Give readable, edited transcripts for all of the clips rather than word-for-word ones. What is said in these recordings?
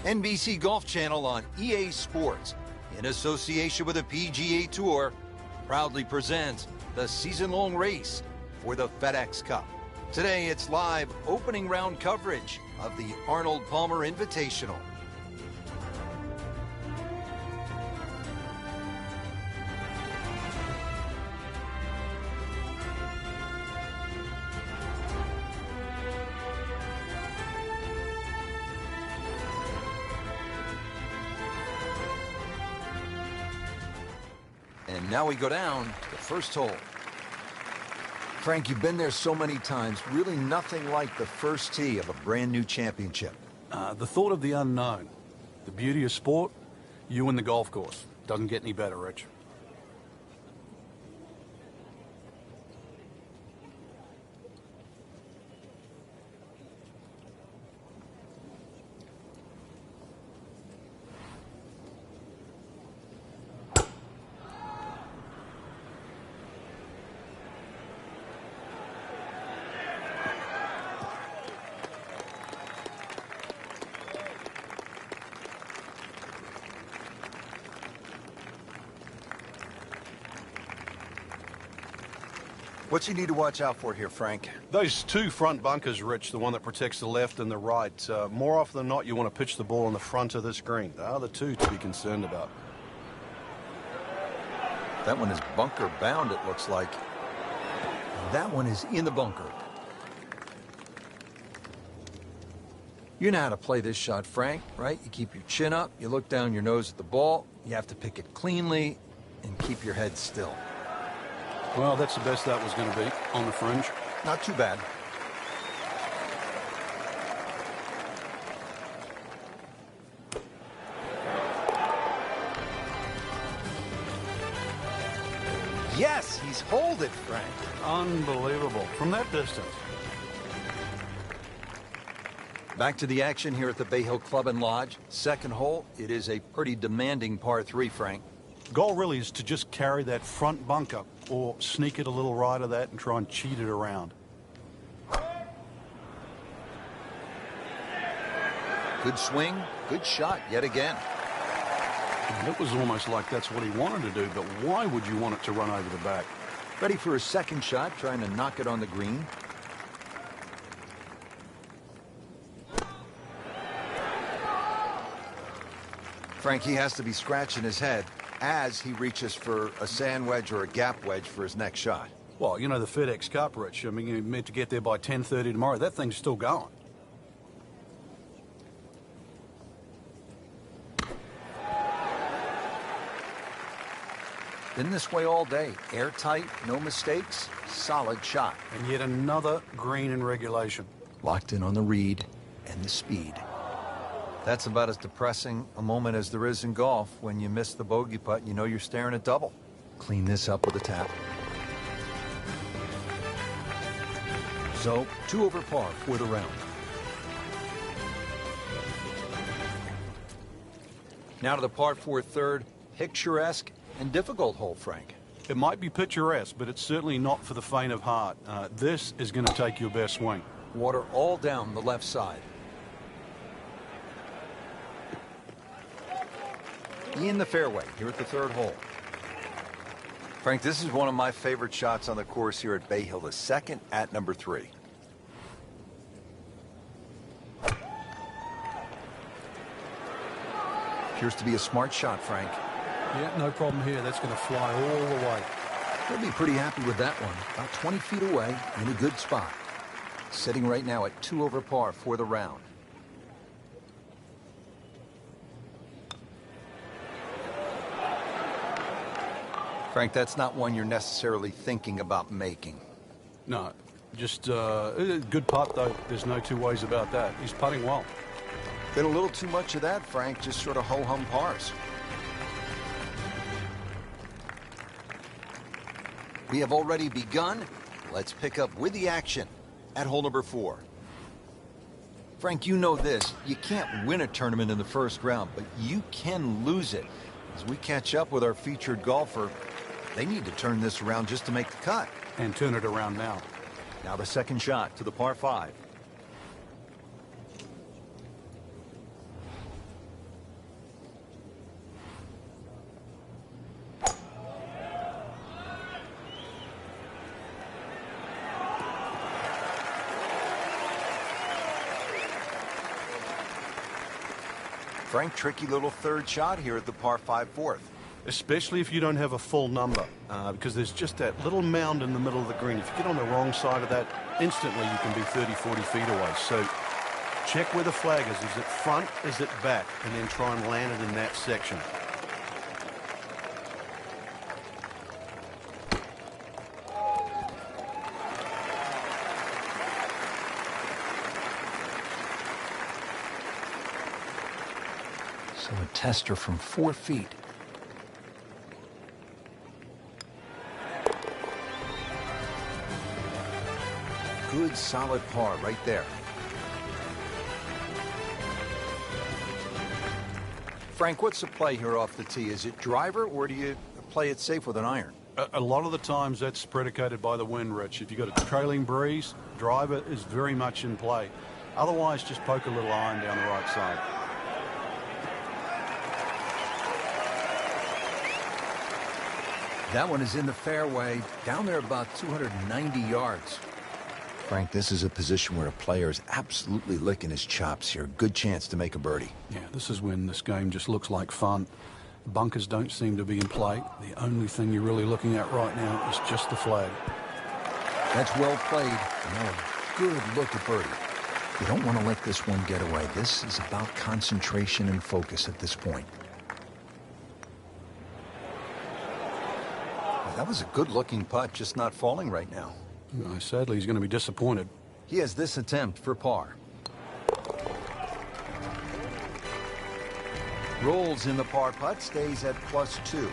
NBC Golf Channel on EA Sports, in association with the PGA Tour, proudly presents the season-long race for the FedEx Cup. Today, it's live opening round coverage of the Arnold Palmer Invitational. And now we go down the first hole. Frank, you've been there so many times. Really nothing like the first tee of a brand new championship. The thought of the unknown. The beauty of sport, you and the golf course. Doesn't get any better, Rich. What you need to watch out for here, Frank? Those two front bunkers, Rich, the one that protects the left and the right. More often than not, you want to pitch the ball on the front of this green. They are the two to be concerned about. That one is bunker bound, it looks like. That one is in the bunker. You know how to play this shot, Frank, right? You keep your chin up, you look down your nose at the ball, you have to pick it cleanly, and keep your head still. Well, that's the best that was going to be on the fringe. Not too bad. Yes, he's holed it, Frank. Unbelievable. From that distance. Back to the action here at the Bay Hill Club and Lodge. Second hole, it is a pretty demanding par 3, Frank. Goal really is to just carry that front bunker or sneak it a little right of that and try and cheat it around. Good swing, good shot yet again. And it was almost like that's what he wanted to do, but why would you want it to run over the back? Ready for his second shot, trying to knock it on the green. Frank, he has to be scratching his head as he reaches for a sand wedge or a gap wedge for his next shot. Well, you know, the FedEx Cup, Rich. I mean, you're meant to get there by 10:30 tomorrow. That thing's still going. Been this way all day. Airtight, no mistakes, solid shot. And yet another green in regulation. Locked in on the read and the speed. That's about as depressing a moment as there is in golf. When you miss the bogey putt, you know you're staring at double. Clean this up with a tap. So, 2 over par for the round. Now to the par 4 third, picturesque and difficult hole, Frank. It might be picturesque, but it's certainly not for the faint of heart. This is going to take your best swing. Water all down the left side. In the fairway here at the third hole. Frank, this is one of my favorite shots on the course here at Bay Hill, the second at number 3. Appears to be a smart shot, Frank. Yeah, no problem here. That's going to fly all the way. He'll be pretty happy with that one. About 20 feet away in a good spot. Sitting right now at 2 over par for the round. Frank, that's not one you're necessarily thinking about making. No, just a good putt, though. There's no two ways about that. He's putting well. Been a little too much of that, Frank. Just sort of ho-hum pars. We have already begun. Let's pick up with the action at hole number 4. Frank, you know this. You can't win a tournament in the first round, but you can lose it. As we catch up with our featured golfer, they need to turn this around just to make the cut. And turn it around now. Now the second shot to the par 5. Frank, tricky little third shot here at the par 5 fourth. Especially if you don't have a full number, because there's just that little mound in the middle of the green. If you get on the wrong side of that, instantly you can be 30, 40 feet away. So check where the flag is. Is it front? Is it back? And then try and land it in that section. So a tester from 4 feet. Good solid par right there. Frank, what's the play here off the tee? Is it driver or do you play it safe with an iron? A lot of the times that's predicated by the wind, Rich. If you've got a trailing breeze, driver is very much in play. Otherwise, just poke a little iron down the right side. That one is in the fairway, down there about 290 yards. Frank, this is a position where a player is absolutely licking his chops here. Good chance to make a birdie. Yeah, this is when this game just looks like fun. Bunkers don't seem to be in play. The only thing you're really looking at right now is just the flag. That's well played. Now a good look at birdie. You don't want to let this one get away. This is about concentration and focus at this point. That was a good-looking putt, just not falling right now. Sadly, he's going to be disappointed. He has this attempt for par. Rolls in the par putt, stays at +2.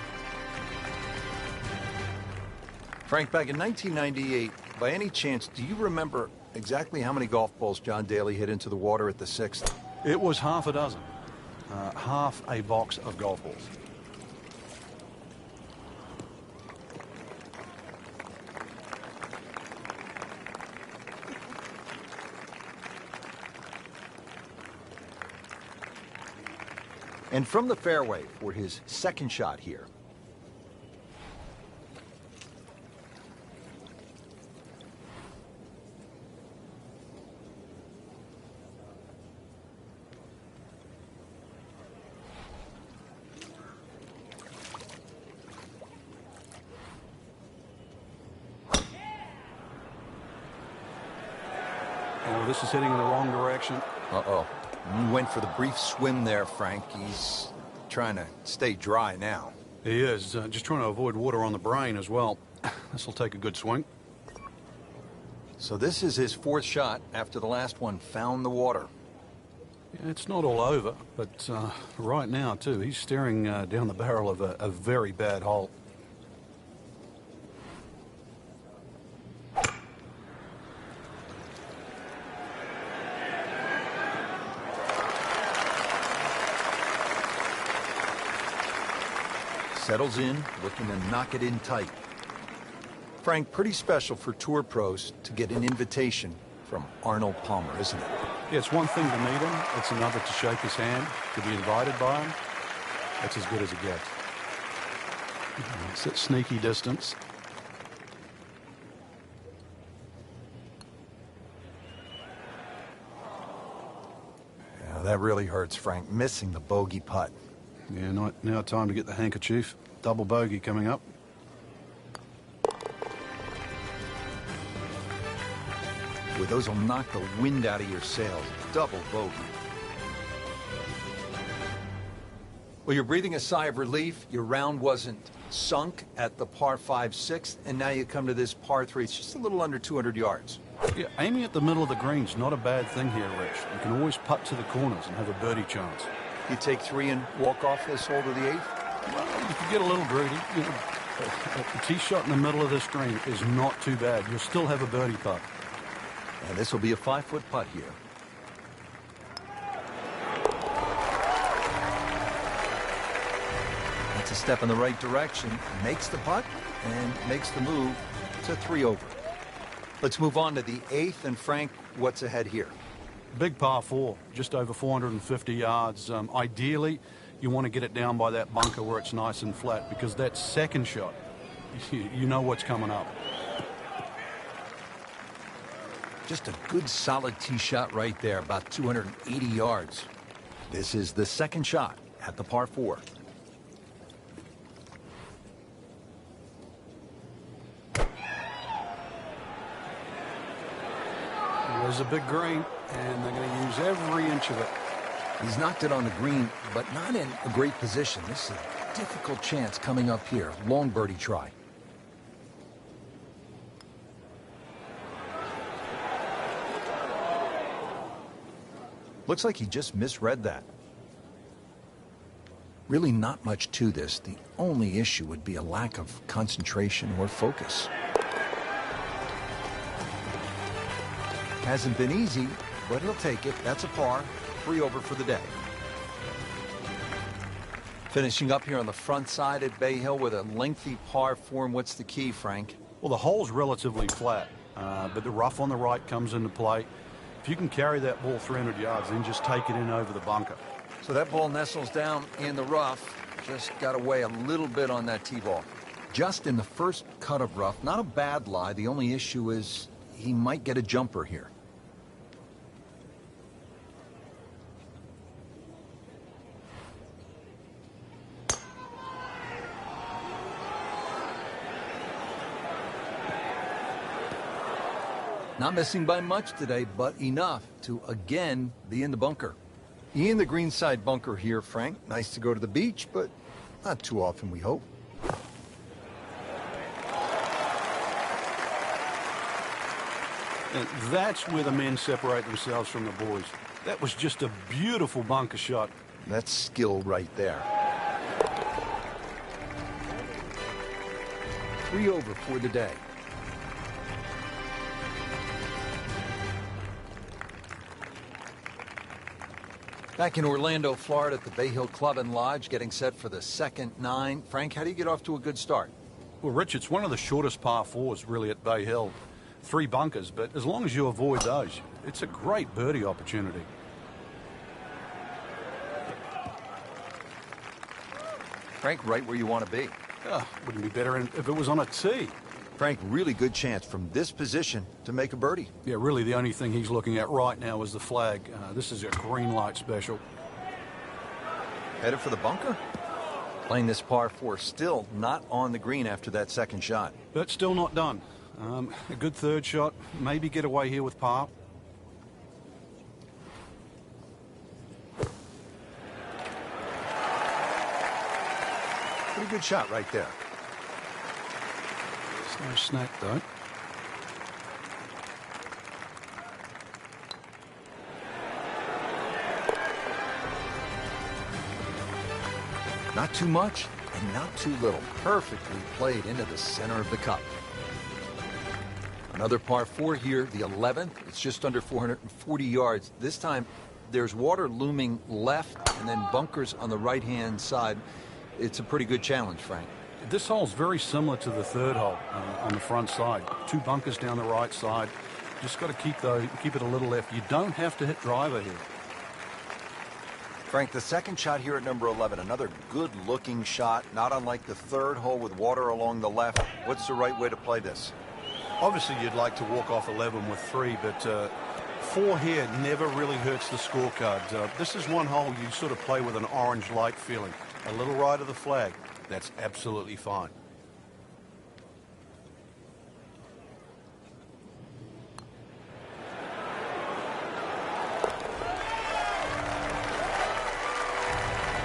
Frank, back in 1998, by any chance, do you remember exactly how many golf balls John Daly hit into the water at the 6th? It was half a dozen. Half a box of golf balls. And from the fairway for his second shot here. Oh, this is heading in the wrong direction. Uh-oh. You went for the brief swim there, Frank. He's trying to stay dry now. He is. Just trying to avoid water on the brain as well. This will take a good swing. So this is his fourth shot after the last one found the water. Yeah, it's not all over, but right now, too, he's staring down the barrel of a very bad hole. Settles in, looking to knock it in tight. Frank, pretty special for tour pros to get an invitation from Arnold Palmer, isn't it? Yeah, it's one thing to meet him. It's another to shake his hand, to be invited by him. That's as good as it gets. It's at sneaky distance. Yeah, that really hurts, Frank. Missing the bogey putt. Yeah, now time to get the handkerchief. Double bogey coming up. Well, those will knock the wind out of your sails. Double bogey. Well, you're breathing a sigh of relief. Your round wasn't sunk at the par 5/6, and now you come to this par 3. It's just a little under 200 yards. Yeah, aiming at the middle of the green's not a bad thing here, Rich. You can always putt to the corners and have a birdie chance. You take 3 and walk off this hole to the 8th? Well, you could get a little greedy. You know, a tee shot in the middle of this green is not too bad. You'll still have a birdie putt. And this will be a 5-foot putt here. That's a step in the right direction. Makes the putt and makes the move to 3 over. Let's move on to the 8th. And Frank, what's ahead here? Big par 4, just over 450 yards. Ideally, you want to get it down by that bunker where it's nice and flat, because that second shot, you know what's coming up. Just a good solid tee shot right there, about 280 yards. This is the second shot at the par 4. There's a big green, and they're going to use every inch of it. He's knocked it on the green, but not in a great position. This is a difficult chance coming up here. Long birdie try. Looks like he just misread that. Really not much to this. The only issue would be a lack of concentration or focus. Hasn't been easy, but he'll take it. That's a par. 3 over for the day. Finishing up here on the front side at Bay Hill with a lengthy par 4. And what's the key, Frank? Well, the hole's relatively flat, but the rough on the right comes into play. If you can carry that ball 300 yards, then just take it in over the bunker. So that ball nestles down in the rough. Just got away a little bit on that tee ball. Just in the first cut of rough. Not a bad lie. The only issue is he might get a jumper here. Not missing by much today, but enough to again be in the bunker. In the greenside bunker here, Frank. Nice to go to the beach, but not too often, we hope. And that's where the men separate themselves from the boys. That was just a beautiful bunker shot. That's skill right there. 3 over for the day. Back in Orlando, Florida at the Bay Hill Club and Lodge, getting set for the second 9. Frank, how do you get off to a good start? Well, Rich, it's one of the shortest par 4s really at Bay Hill. 3 bunkers, but as long as you avoid those, it's a great birdie opportunity. Frank, right where you want to be. Wouldn't be better if it was on a tee. Frank, really good chance from this position to make a birdie. Yeah, really the only thing he's looking at right now is the flag. This is a green light special. Headed for the bunker? Playing this par 4, still not on the green after that second shot. But still not done. A good third shot. Maybe get away here with par. Pretty good shot right there. It's no snack, though. Not too much and not too little. Perfectly played into the center of the cup. Another par 4 here, the 11th. It's just under 440 yards. This time, there's water looming left and then bunkers on the right-hand side. It's a pretty good challenge, Frank. This hole's very similar to the third hole on the front side. 2 bunkers down the right side. Just got to keep it a little left. You don't have to hit driver here. Frank, the second shot here at number 11, another good-looking shot, not unlike the third hole with water along the left. What's the right way to play this? Obviously, you'd like to walk off 11 with 3, but 4 here never really hurts the scorecard. This is one hole you sort of play with an orange light feeling. A little right of the flag. That's absolutely fine.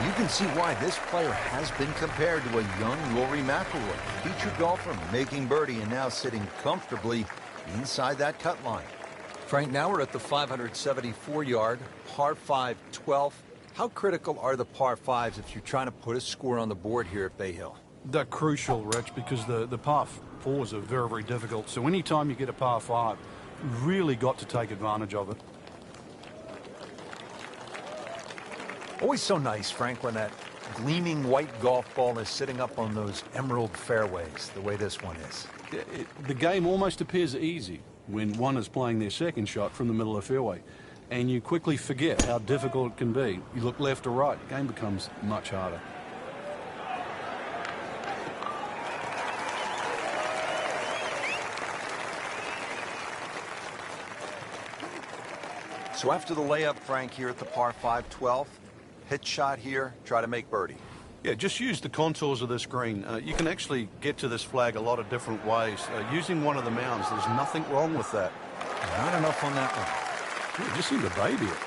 You can see why this player has been compared to a young Rory McILroy, featured golfer making birdie and now sitting comfortably inside that cut line. Frank, now we're at the 574-yard par 5 12th. How critical are the par 5s if you're trying to put a score on the board here at Bay Hill? They're crucial, Rich, because the par 4s are very, very difficult. So anytime you get a par 5, you've really got to take advantage of it. Always so nice, Frank, when that gleaming white golf ball is sitting up on those emerald fairways, the way this one is. The game almost appears easy when one is playing their second shot from the middle of the fairway, and you quickly forget how difficult it can be. You look left or right, the game becomes much harder. So after the layup, Frank, here at the par 5 12th, pitch shot here, try to make birdie. Yeah, just use the contours of this green. You can actually get to this flag a lot of different ways. Using one of the mounds, there's nothing wrong with that. Not enough on that one. Yeah, just seem to baby it.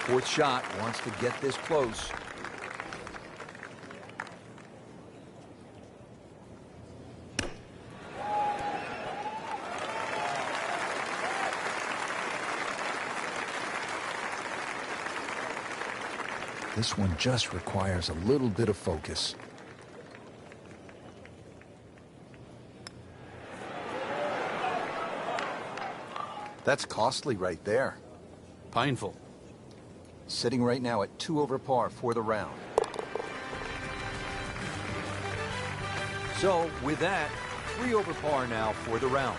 Fourth shot, wants to get this close. This one just requires a little bit of focus. That's costly right there. Painful. Sitting right now at 2 over par for the round. So, with that, 3 over par now for the round.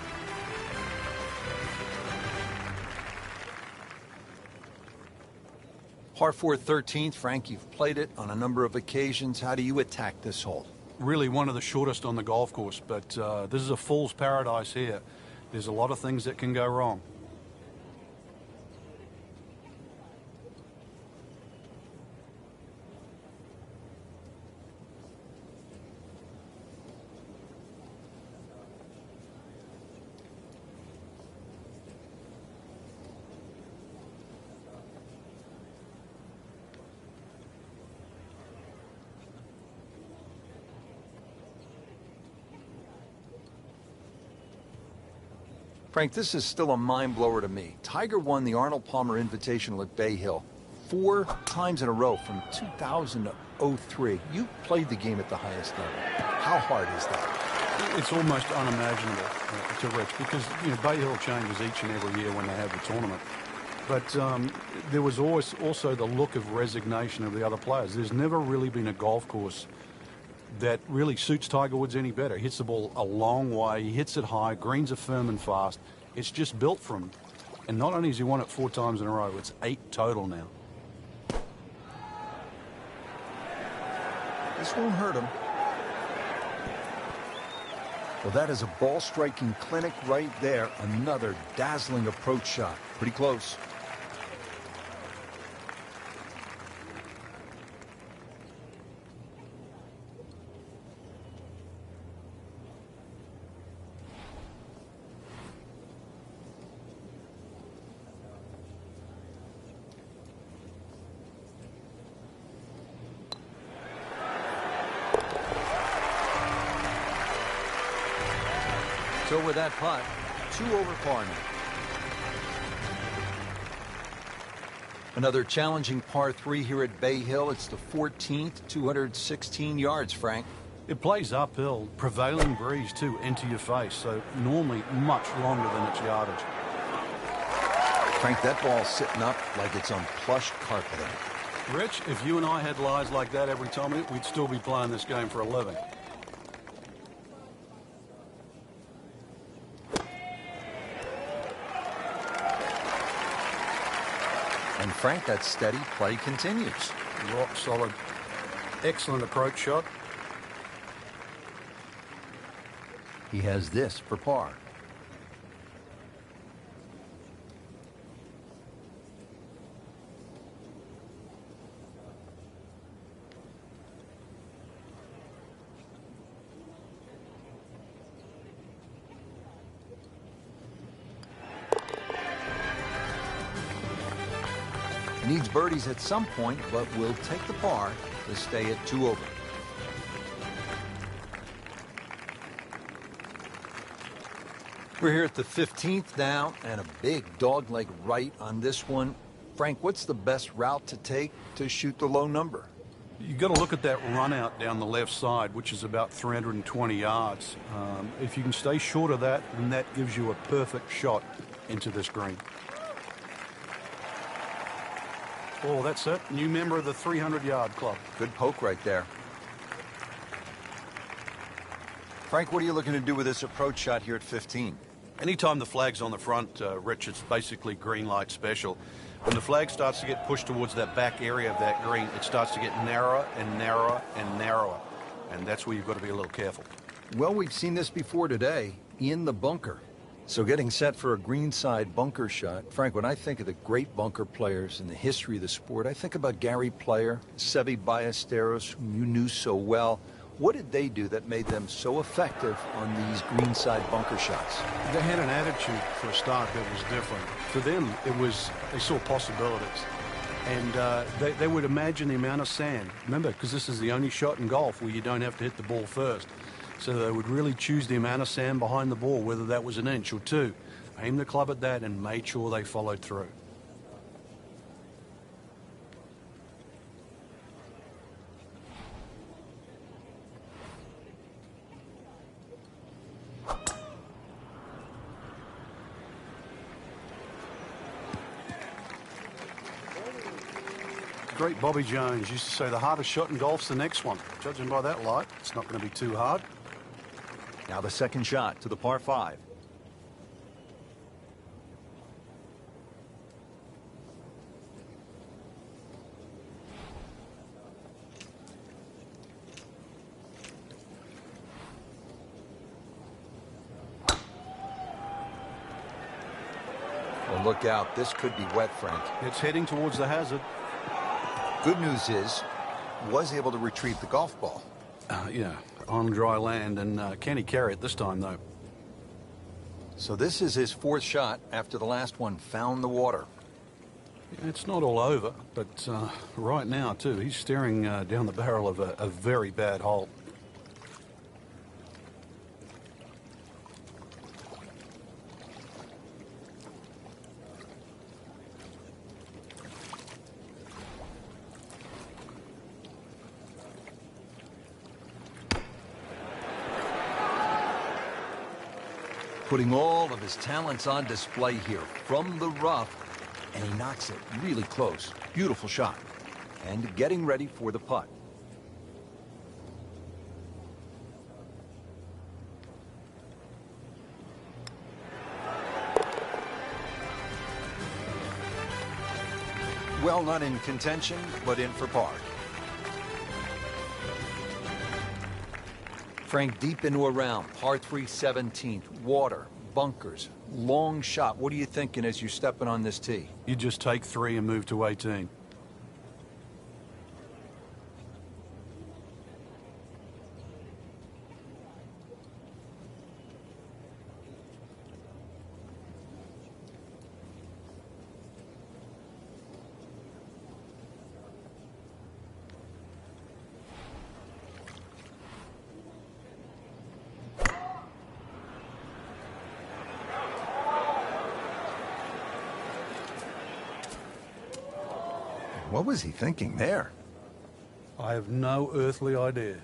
Par 4 13th, Frank, you've played it on a number of occasions. How do you attack this hole? Really one of the shortest on the golf course, but this is a fool's paradise here. There's a lot of things that can go wrong. Frank, this is still a mind blower to me. Tiger won the Arnold Palmer Invitational at Bay Hill 4 times in a row from 2000 to 03. You played the game at the highest level. How hard is that? It's almost unimaginable to Rich because, Bay Hill changes each and every year when they have the tournament. But there was always also the look of resignation of the other players. There's never really been a golf course that really suits Tiger Woods any better. He hits the ball a long way. He hits it high. Greens are firm and fast. It's just built for him. And not only has he won it 4 times in a row, it's 8 total now. This won't hurt him. Well, that is a ball striking clinic right there. Another dazzling approach shot. Pretty close. So with that putt, 2 over par now. Another challenging par 3 here at Bay Hill. It's the 14th, 216 yards, Frank. It plays uphill, prevailing breeze too, into your face, so normally much longer than its yardage. Frank, that ball's sitting up like it's on plush carpeting. Rich, if you and I had lies like that every time, we'd still be playing this game for a living. And Frank, that steady play continues. Rock solid. Excellent approach shot. He has this for par. Needs birdies at some point, but will take the par to stay at 2 over. We're here at the 15th now, and a big dogleg right on this one. Frank, what's the best route to take to shoot the low number? You've got to look at that run out down the left side, which is about 320 yards. If you can stay short of that, then that gives you a perfect shot into this green. Oh, that's it. New member of the 300-yard club. Good poke right there. Frank, what are you looking to do with this approach shot here at 15? Anytime the flag's on the front, Rich, it's basically green light special. When the flag starts to get pushed towards that back area of that green, it starts to get narrower and narrower and narrower. And that's where you've got to be a little careful. Well, we've seen this before today in the bunker. So getting set for a greenside bunker shot. Frank, when I think of the great bunker players in the history of the sport, I think about Gary Player, Seve Ballesteros, whom you knew so well. What did they do that made them so effective on these greenside bunker shots? They had an attitude for a start that was different. For them, they saw possibilities. And they would imagine the amount of sand. Remember, because this is the only shot in golf where you don't have to hit the ball first. So they would really choose the amount of sand behind the ball, whether that was an inch or two. Aim the club at that and made sure they followed through. Great Bobby Jones used to say the hardest shot in golf's the next one. Judging by that light, it's not going to be too hard. Now the second shot to the par 5. Well, look out. This could be wet, Frank. It's heading towards the hazard. Good news is, was able to retrieve the golf ball. Yeah, on dry land, and can he carry it this time, though? So this is his 4th shot after the last one found the water. Yeah, it's not all over, but right now, too, he's staring down the barrel of a very bad hole. Putting all of his talents on display here from the rough, and he knocks it really close. Beautiful shot. And getting ready for the putt. Well, not in contention, but in for par. Frank, deep into a round, par 3 17th, water, bunkers, long shot. What are you thinking as you're stepping on this tee? You just take 3 and move to 18. What was he thinking there? I have no earthly idea.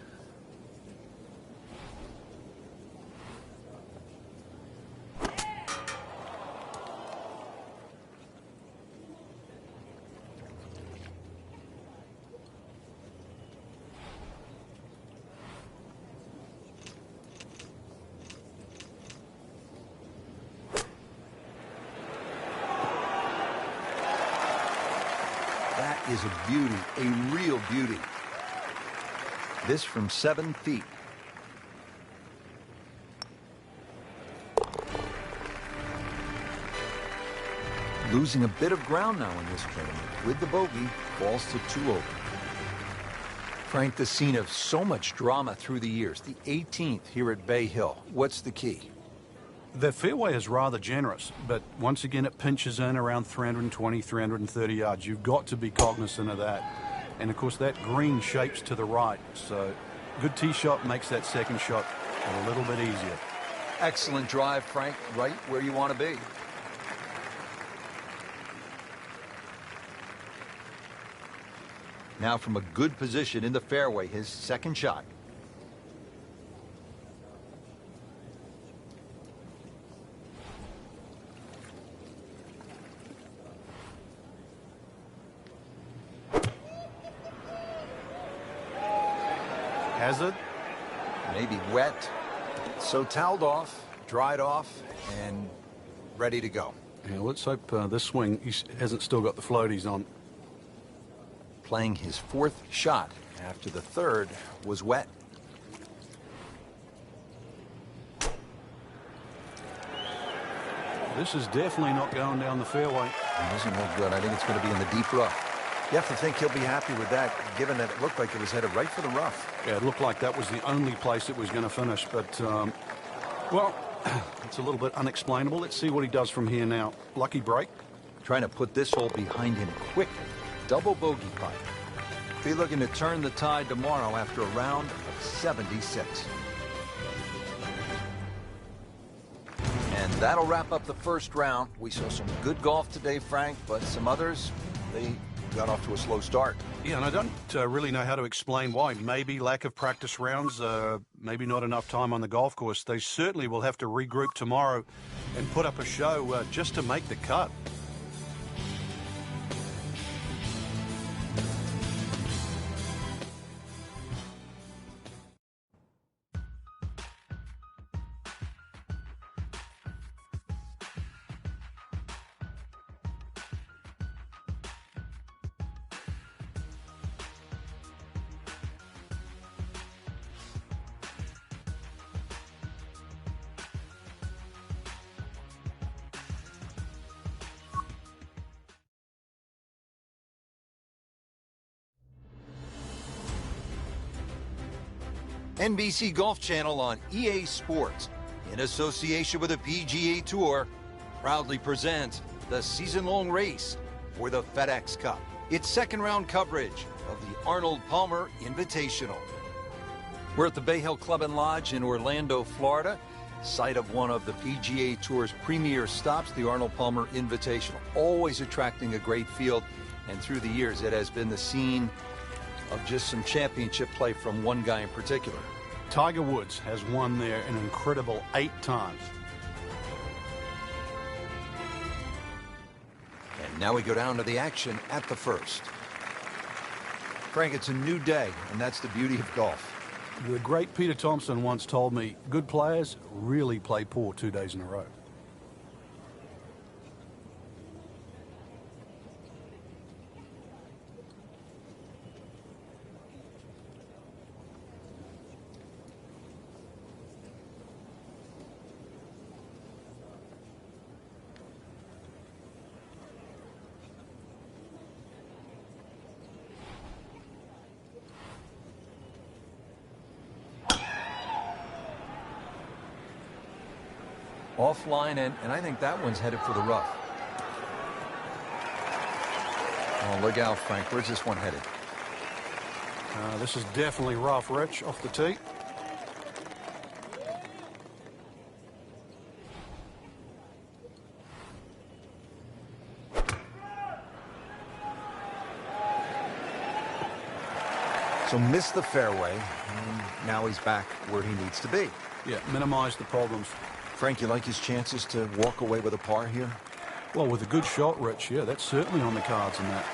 That is a beauty, a real beauty. This from 7 feet. Losing a bit of ground now in this tournament. With the bogey, falls to 2 over. Frank, the scene of so much drama through the years. The 18th here at Bay Hill. What's the key? The fairway is rather generous, but once again it pinches in around 320, 330 yards. You've got to be cognizant of that. And of course that green shapes to the right, so good tee shot makes that second shot a little bit easier. Excellent drive, Frank, right where you want to be. Now from a good position in the fairway, his second shot. Hazard? Maybe wet. So toweled off, dried off, and ready to go. Yeah, let's hope this swing he hasn't still got the floaties on. Playing his 4th shot after the 3rd was wet. This is definitely not going down the fairway. It doesn't look good. I think it's going to be in the deep rough. You have to think he'll be happy with that, given that it looked like it was headed right for the rough. Yeah, it looked like that was the only place it was going to finish. But, well, it's a little bit unexplainable. Let's see what he does from here now. Lucky break. Trying to put this hole behind him quickly. Double bogey putt. Be looking to turn the tide tomorrow after a round of 76. And that'll wrap up the first round. We saw some good golf today, Frank, but some others, they got off to a slow start. Yeah, and I don't really know how to explain why. Maybe lack of practice rounds, maybe not enough time on the golf course. They certainly will have to regroup tomorrow and put up a show just to make the cut. NBC Golf Channel on EA Sports, in association with the PGA Tour, proudly presents the season-long race for the FedEx Cup. It's second-round coverage of the Arnold Palmer Invitational. We're at the Bay Hill Club and Lodge in Orlando, Florida, site of one of the PGA Tour's premier stops, the Arnold Palmer Invitational. Always attracting a great field, and through the years, it has been the scene of just some championship play from one guy in particular. Tiger Woods has won there an incredible 8 times. And now we go down to the action at the first. Frank, it's a new day, and that's the beauty of golf. The great Peter Thompson once told me, good players really play poor 2 days in a row. Offline, and I think that one's headed for the rough. Oh, look out, Frank. Where's this one headed? This is definitely rough, Rich, off the tee. So missed the fairway, and now he's back where he needs to be. Yeah, minimize the problems. Frank, you like his chances to walk away with a par here? Well, with a good shot, Rich, yeah, that's certainly on the cards in that.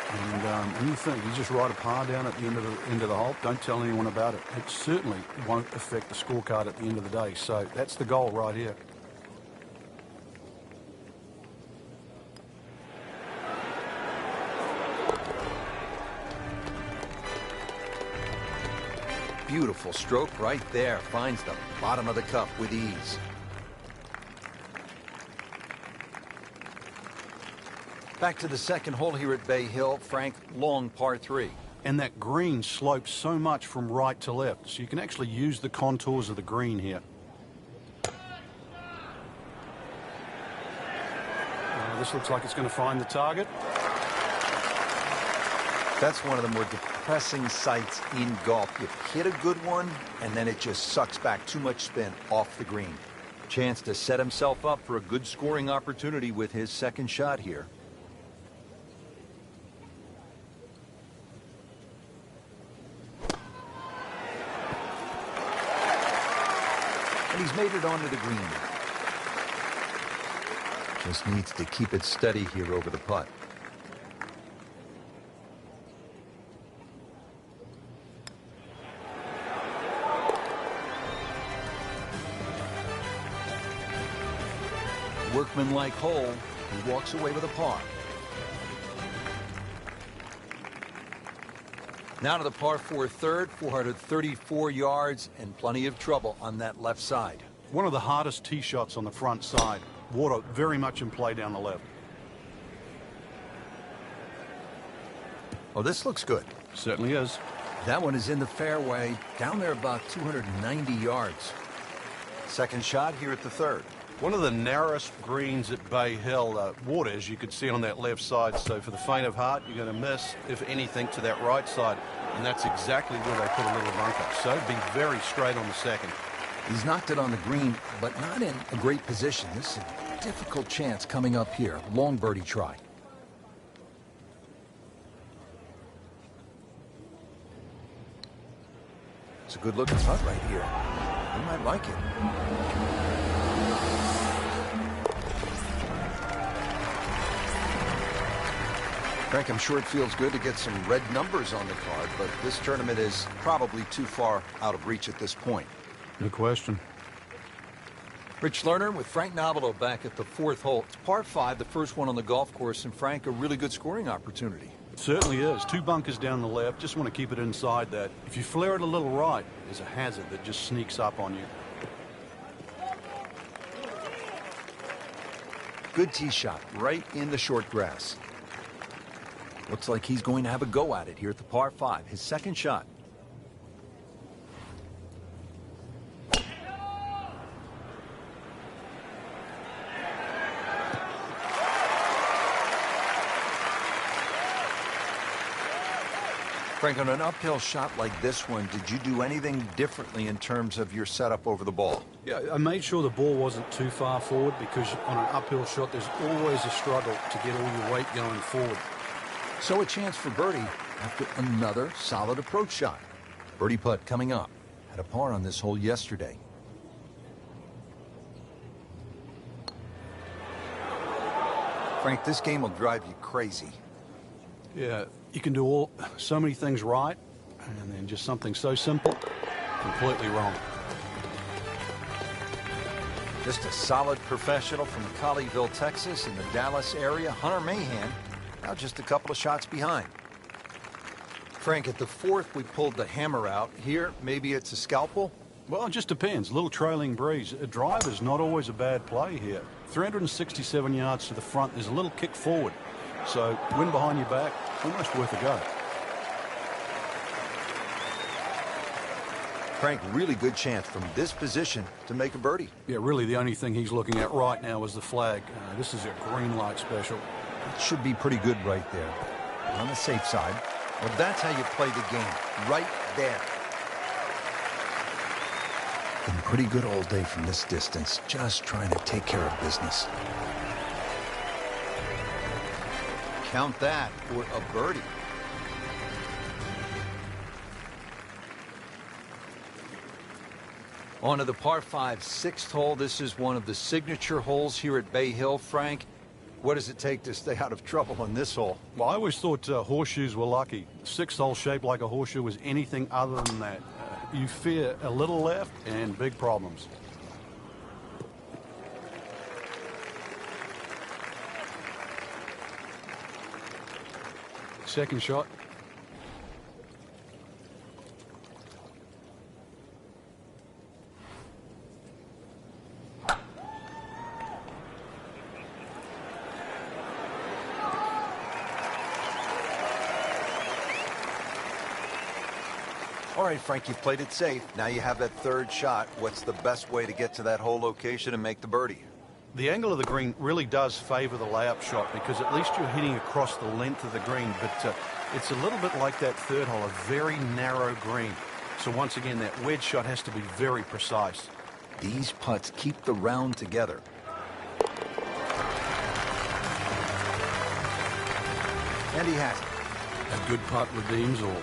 And you think, you just write a par down at the end of the hole, don't tell anyone about it. It certainly won't affect the scorecard at the end of the day. So that's the goal right here. Beautiful stroke right there. Finds the bottom of the cup with ease. Back to the second hole here at Bay Hill. Frank, long par 3. And that green slopes so much from right to left, so you can actually use the contours of the green here. This looks like it's going to find the target. That's one of the more depressing sights in golf. You hit a good one, and then it just sucks back too much spin off the green. Chance to set himself up for a good scoring opportunity with his second shot here. And he's made it onto the green. Just needs to keep it steady here over the putt. Workmanlike hole. He walks away with a par. Now to the par 4 third, 434 yards and plenty of trouble on that left side. One of the hardest tee shots on the front side. Water very much in play down the left. Oh, this looks good. Certainly is. That one is in the fairway, down there about 290 yards. Second shot here at the third. One of the narrowest greens at Bay Hill. Water, as you could see on that left side. So for the faint of heart, you're going to miss, if anything, to that right side. And that's exactly where they put a little bunker. So be very straight on the second. He's knocked it on the green, but not in a great position. This is a difficult chance coming up here. Long birdie try. It's a good-looking putt right here. He might like it. Frank, I'm sure it feels good to get some red numbers on the card, but this tournament is probably too far out of reach at this point. No question. Rich Lerner with Frank Nobilo back at the fourth hole. It's par 5, the first one on the golf course, and Frank, a really good scoring opportunity. It certainly is. 2 bunkers down the left. Just want to keep it inside that. If you flare it a little right, there's a hazard that just sneaks up on you. Good tee shot right in the short grass. Looks like he's going to have a go at it here at the par 5. His second shot. Frank, on an uphill shot like this one, did you do anything differently in terms of your setup over the ball? Yeah, I made sure the ball wasn't too far forward, because on an uphill shot, there's always a struggle to get all your weight going forward. So a chance for birdie after another solid approach shot. Birdie putt coming up. Had a par on this hole yesterday. Frank, this game will drive you crazy. Yeah, you can do so many things right, and then just something so simple, completely wrong. Just a solid professional from Colleyville, Texas, in the Dallas area, Hunter Mahan, now just a couple of shots behind. Frank, at the fourth, we pulled the hammer out. Here, maybe it's a scalpel? Well, it just depends. A little trailing breeze. A drive is not always a bad play here. 367 yards to the front. There's a little kick forward. So, wind behind your back, almost worth a go. Frank, really good chance from this position to make a birdie. Yeah, really the only thing he's looking at right now is the flag. This is a green light special. It should be pretty good right there. On the safe side. Well, that's how you play the game. Right there. Been pretty good all day from this distance. Just trying to take care of business. Count that for a birdie. On to the par 5 sixth hole. This is one of the signature holes here at Bay Hill. Frank, what does it take to stay out of trouble on this hole? Well, I always thought horseshoes were lucky. Sixth hole shaped like a horseshoe was anything other than that. You fear a little left and big problems. Second shot. All right, Frank, you've played it safe. Now you have that third shot. What's the best way to get to that hole location and make the birdie? The angle of the green really does favor the layup shot, because at least you're hitting across the length of the green, but it's a little bit like that third hole, a very narrow green. So once again, that wedge shot has to be very precise. These putts keep the round together. And he has it. A good putt redeems all.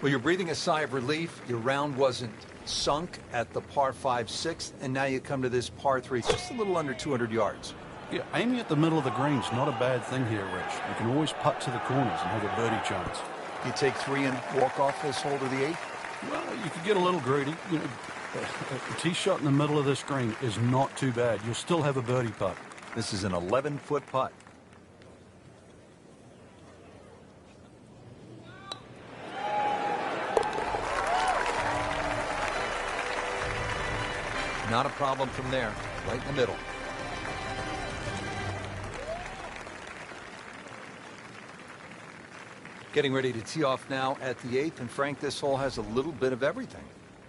Well, you're breathing a sigh of relief. Your round wasn't sunk at the par 5 sixth, and now you come to this par 3. It's just a little under 200 yards. Yeah, aiming at the middle of the green's not a bad thing here, Rich. You can always putt to the corners and have a birdie chance. You take 3 and walk off this hole to the 8th? Well, you could get a little greedy. You know, a tee shot in the middle of this green is not too bad. You'll still have a birdie putt. This is an 11-foot putt. Not a problem from there. Right in the middle. Getting ready to tee off now at the 8th, and Frank, this hole has a little bit of everything.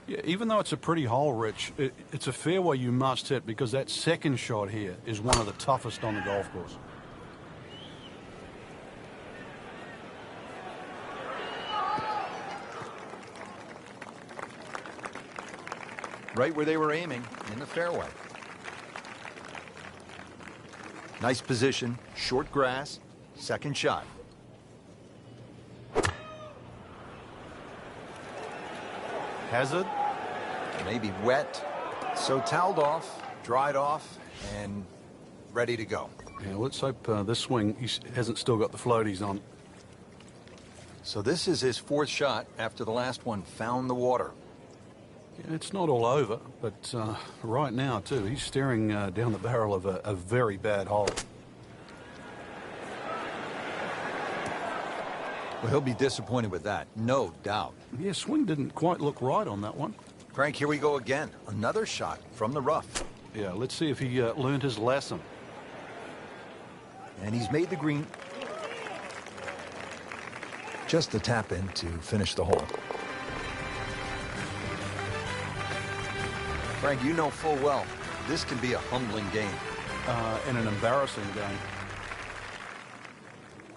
Yeah, even though it's a pretty hole, Rich, it's a fairway you must hit because that second shot here is one of the toughest on the golf course. Right where they were aiming, in the fairway. Nice position, short grass, second shot. Hazard. Maybe wet, so toweled off, dried off, and ready to go. Yeah, let's hope this swing he hasn't still got the floaties on. So this is his 4th shot after the last one found the water. Yeah, it's not all over, but right now, too, he's staring down the barrel of a very bad hole. Well, he'll be disappointed with that, no doubt. Yeah, swing didn't quite look right on that one. Frank, here we go again. Another shot from the rough. Yeah, let's see if he learned his lesson. And he's made the green. Just the tap in to finish the hole. Frank, you know full well, this can be a humbling game. And an embarrassing game.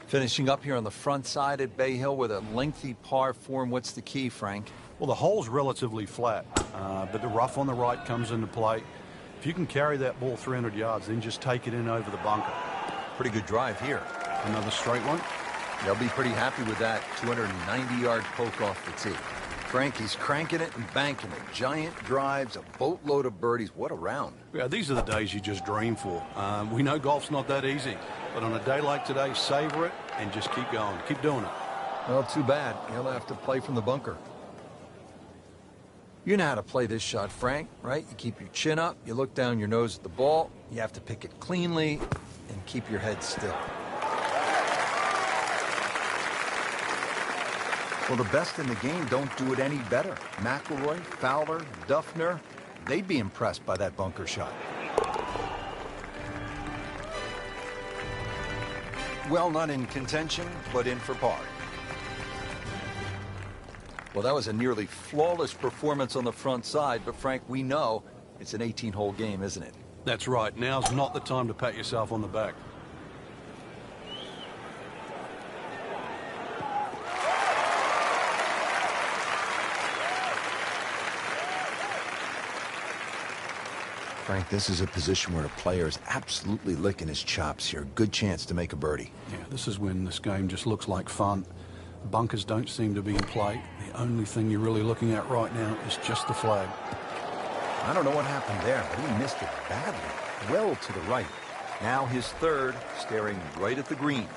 Finishing up here on the front side at Bay Hill with a lengthy par 4. And what's the key, Frank? Well, the hole's relatively flat, but the rough on the right comes into play. If you can carry that ball 300 yards, then just take it in over the bunker. Pretty good drive here. Another straight one. They'll be pretty happy with that 290-yard poke off the tee. Frank, he's cranking it and banking it. Giant drives, a boatload of birdies. What a round. Yeah, these are the days you just dream for. We know golf's not that easy, but on a day like today, savor it and just keep going. Keep doing it. Well, too bad. He'll have to play from the bunker. You know how to play this shot, Frank, right? You keep your chin up, you look down your nose at the ball, you have to pick it cleanly, and keep your head still. Well, the best in the game don't do it any better. McILroy, Fowler, Duffner, they'd be impressed by that bunker shot. Well, not in contention, but in for par. Well, that was a nearly flawless performance on the front side, but Frank, we know it's an 18-hole game, isn't it? That's right. Now's not the time to pat yourself on the back. Frank, this is a position where a player is absolutely licking his chops here. Good chance to make a birdie. Yeah, this is when this game just looks like fun. Bunkers don't seem to be in play. The only thing you're really looking at right now is just the flag. I don't know what happened there, but he missed it badly. Well to the right. Now his 3rd, staring right at the green.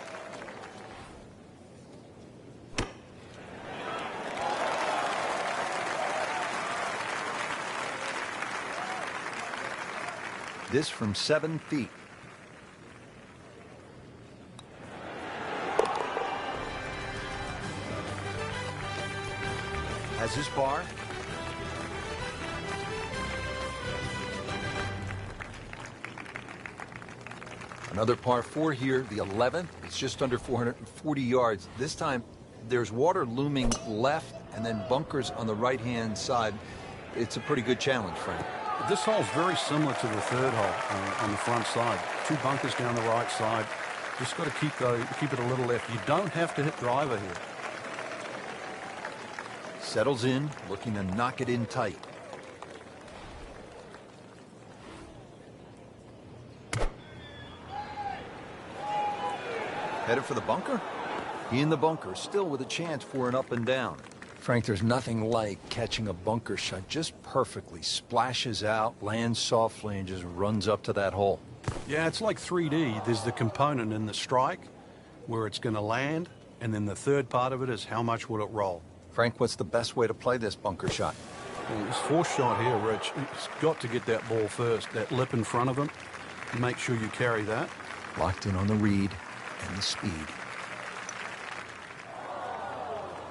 This from 7 feet. Has his par. Another par 4 here, the 11th. It's just under 440 yards. This time, there's water looming left and then bunkers on the right-hand side. It's a pretty good challenge, Frank. This hole's very similar to the 3rd hole on the front side. 2 bunkers down the right side. Just got to keep it a little left. You don't have to hit driver here. Settles in, looking to knock it in tight. Headed for the bunker? He in the bunker, still with a chance for an up and down. Frank, there's nothing like catching a bunker shot just perfectly. Splashes out, lands softly, and just runs up to that hole. Yeah, it's like 3D. There's the component in the strike where it's going to land, and then the 3rd part of it is how much will it roll. Frank, what's the best way to play this bunker shot? Well, this 4th shot here, Rich, he's got to get that ball first, that lip in front of him. Make sure you carry that. Locked in on the read and the speed.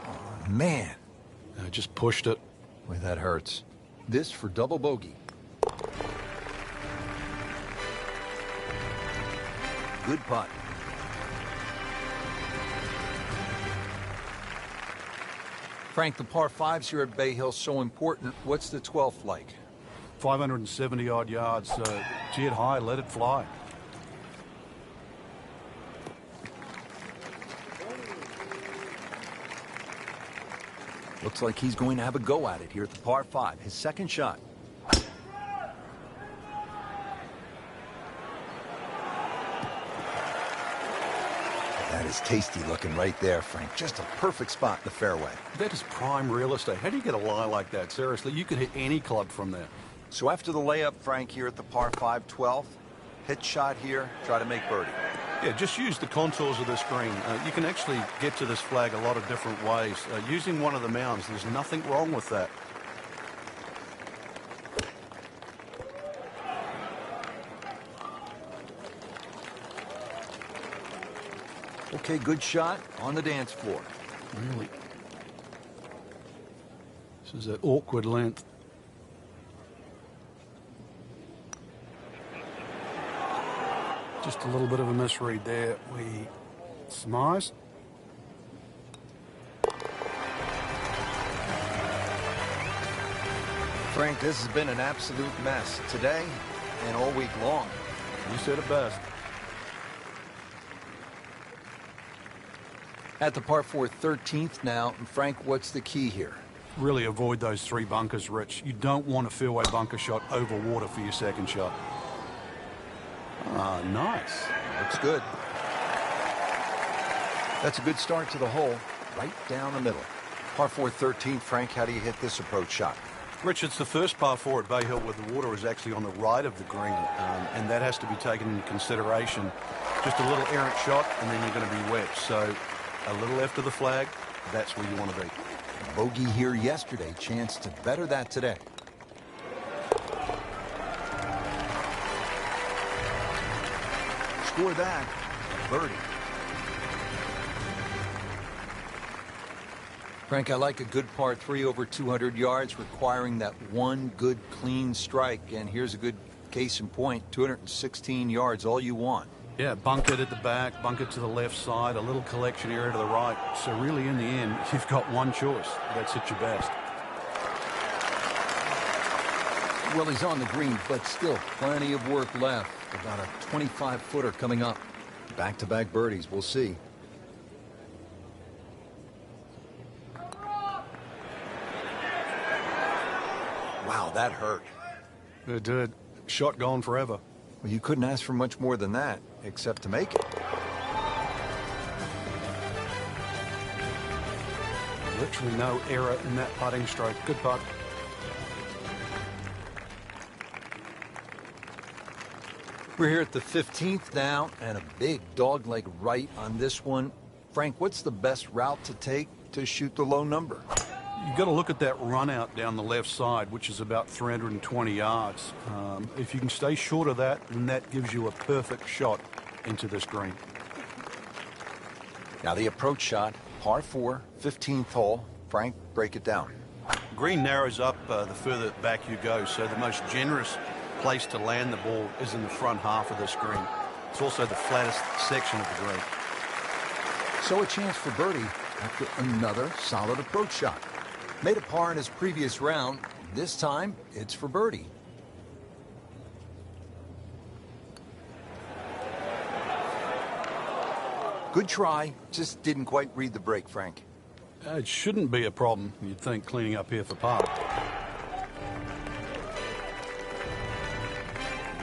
Oh, man. Just pushed it. Boy, that hurts. This for double bogey. good putt. Frank, the par fives here at Bay Hill so important. What's the 12th like? 570 odd yards. Gee it high, let it fly. Looks like he's going to have a go at it here at the par 5. His second shot. That is tasty looking right there, Frank. Just a perfect spot in the fairway. That is prime real estate. How do you get a lie like that? Seriously, you could hit any club from there. So after the layup, Frank, here at the par 5 12th, hit shot here, try to make birdie. Yeah, just use the contours of this green. You can actually get to this flag a lot of different ways. Using one of the mounds, there's nothing wrong with that. Okay, good shot on the dance floor. Really. This is an awkward length. Just a little bit of a misread there. We smize. Frank, this has been an absolute mess today and all week long. You said it best. At the par 4 13th now, and Frank, what's the key here? Really avoid those 3 bunkers, Rich. You don't want a fairway bunker shot over water for your second shot. Ah, nice. Looks good. That's a good start to the hole, right down the middle. Par 4 13th, Frank, how do you hit this approach shot? Rich, it's the first par 4 at Bay Hill where the water is actually on the right of the green, and that has to be taken into consideration. Just a little errant shot, and then you're going to be wet. So a little left of the flag, that's where you want to be. Bogey here yesterday, chance to better that today. Score that, birdie. Frank, I like a good par 3 over 200 yards, requiring that one good clean strike. And here's a good case in point, 216 yards, all you want. Yeah, bunk it at the back, bunk it to the left side, a little collection area to the right. So really, in the end, you've got one choice. That's at your best. Well, he's on the green, but still plenty of work left. About a 25-footer coming up. Back-to-back birdies, we'll see. Wow, that hurt. It did. Shot gone forever. Well, you couldn't ask for much more than that, except to make it. Literally no error in that putting stroke. Good putt. We're here at the 15th now, and a big dogleg right on this one. Frank, what's the best route to take to shoot the low number? You've got to look at that run out down the left side, which is about 320 yards. If you can stay short of that, then that gives you a perfect shot into this green. Now the approach shot, par 4, 15th hole. Frank, break it down. Green narrows up the further back you go, so the most generous place to land the ball is in the front half of this green. It's also the flattest section of the green. So a chance for birdie after another solid approach shot. Made a par in his previous round. This time, it's for birdie. Good try, just didn't quite read the break, Frank. It shouldn't be a problem, you'd think, cleaning up here for par.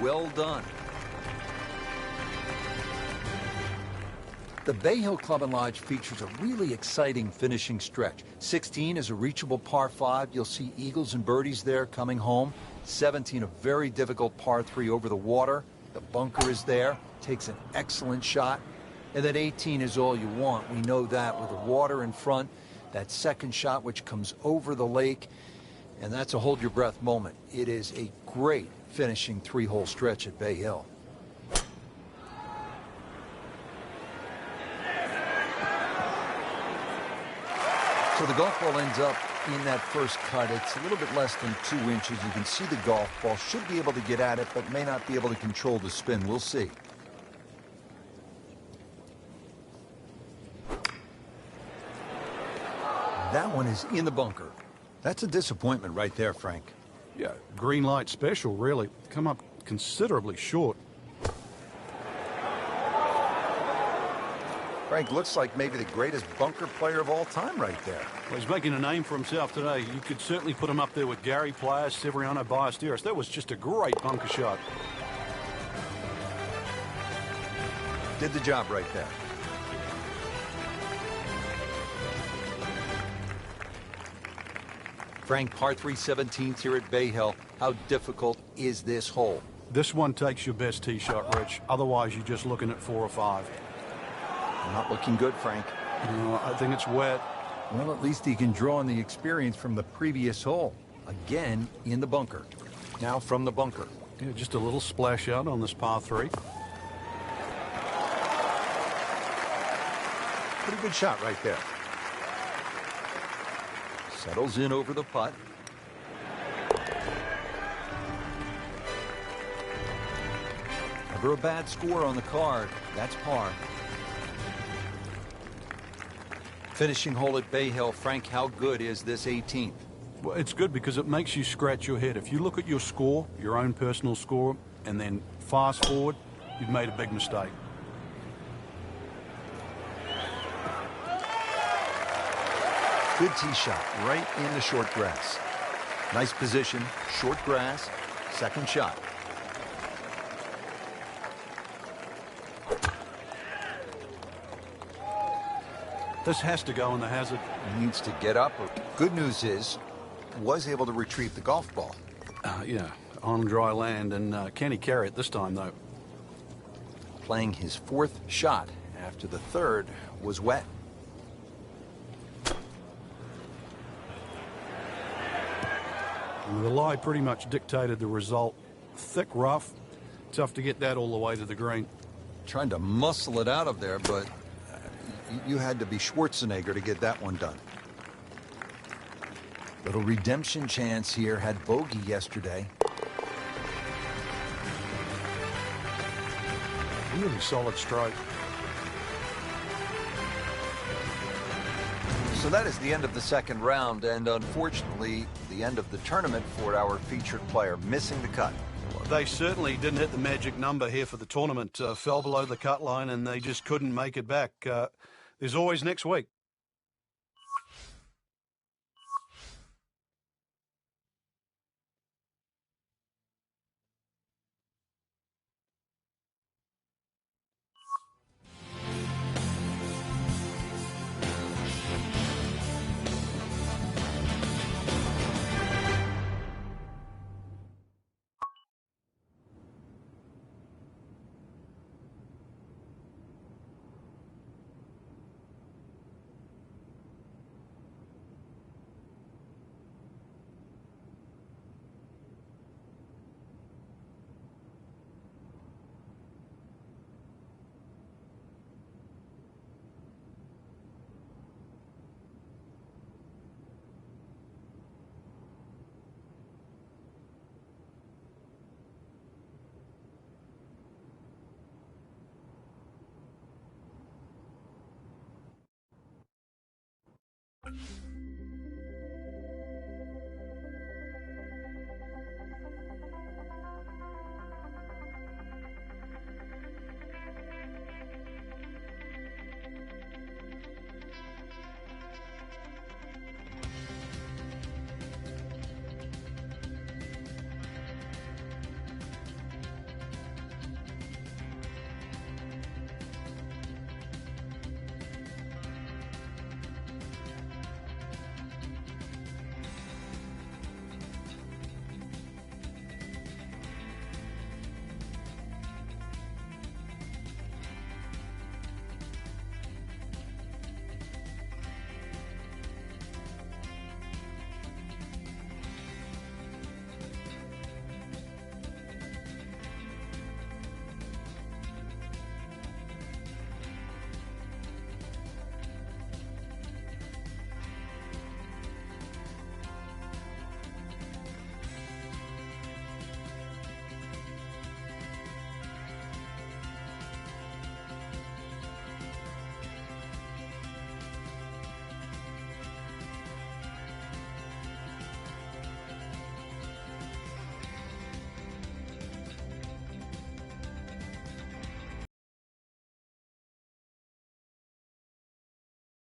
Well done. The Bay Hill Club and Lodge features a really exciting finishing stretch. 16 is a reachable par 5. You'll see eagles and birdies there coming home. 17, a very difficult par 3 over the water. The bunker is there. Takes an excellent shot. And then 18 is all you want. We know that with the water in front. That second shot which comes over the lake. And that's a hold your breath moment. It is a great finishing 3-hole stretch at Bay Hill. So the golf ball ends up in that first cut. It's a little bit less than 2 inches. You can see the golf ball. Should be able to get at it, but may not be able to control the spin. We'll see. That one is in the bunker. That's a disappointment right there, Frank. Yeah, green light special, really. Come up considerably short. Frank looks like maybe the greatest bunker player of all time right there. Well, he's making a name for himself today. You could certainly put him up there with Gary Players, Severiano Ballesteros. That was just a great bunker shot. Did the job right there. Frank, par 3 17th here at Bay Hill. How difficult is this hole? This one takes your best tee shot, Rich. Otherwise, you're just looking at 4 or 5. Not looking good, Frank. No, I think it's wet. Well, at least he can draw on the experience from the previous hole. Again, in the bunker. Now from the bunker. Yeah, just a little splash out on this par 3. Pretty good shot right there. Settles in over the putt. Never a bad score on the card. That's par. Finishing hole at Bay Hill. Frank, how good is this 18th? Well, it's good because it makes you scratch your head. If you look at your score, your own personal score, and then fast forward, you've made a big mistake. Good tee shot right in the short grass. Nice position, short grass, second shot. This has to go in the hazard. He needs to get up. Good news is, was able to retrieve the golf ball. Yeah, on dry land, and can he carry it this time, though? Playing his 4th shot after the 3rd was wet. The lie pretty much dictated the result. Thick rough, tough to get that all the way to the green. Trying to muscle it out of there, but you had to be Schwarzenegger to get that one done. Little redemption chance here. Had bogey yesterday. Really solid stroke. So that is the end of the second round, and unfortunately, the end of the tournament for our featured player, missing the cut. Well, they certainly didn't hit the magic number here for the tournament. Fell below the cut line, and they just couldn't make it back. There's always next week.